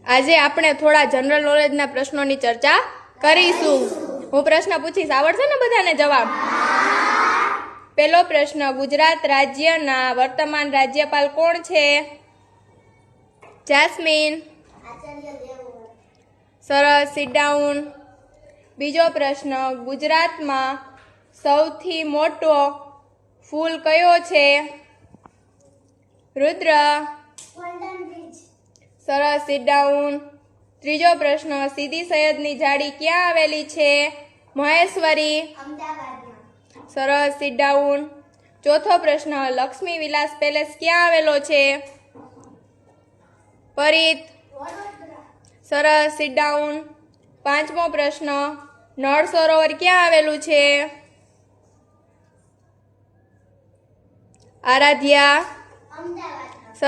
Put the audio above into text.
આજે આપણે થોડા જનરલ નોલેજના પ્રશ્નોની ચર્ચા કરીશું. હું પ્રશ્ન પૂછીશ, આવડશે ને બધાને જવાબ? પહેલો પ્રશ્ન, ગુજરાત રાજ્યના વર્તમાન રાજ્યપાલ કોણ છે? જાસ્મીન. સરસ, સિટ ડાઉન. બીજો પ્રશ્ન, ગુજરાતમાં સૌથી મોટો ફૂલ કયો છે? રુદ્ર. સરસ, સિટ ડાઉન. ત્રીજો પ્રશ્ન, સીદી સૈયદની જાળી ક્યાં આવેલી છે? મહેશ્વરી. સરસ, સિટ ડાઉન. ચોથો પ્રશ્ન, લક્ષ્મી વિલાસ પેલેસ ક્યાં આવેલો છે? પરિત. સરસ, સિટ ડાઉન. પાંચમો પ્રશ્ન, નળ સરોવર ક્યાં આવેલું છે? આરાધ્યા.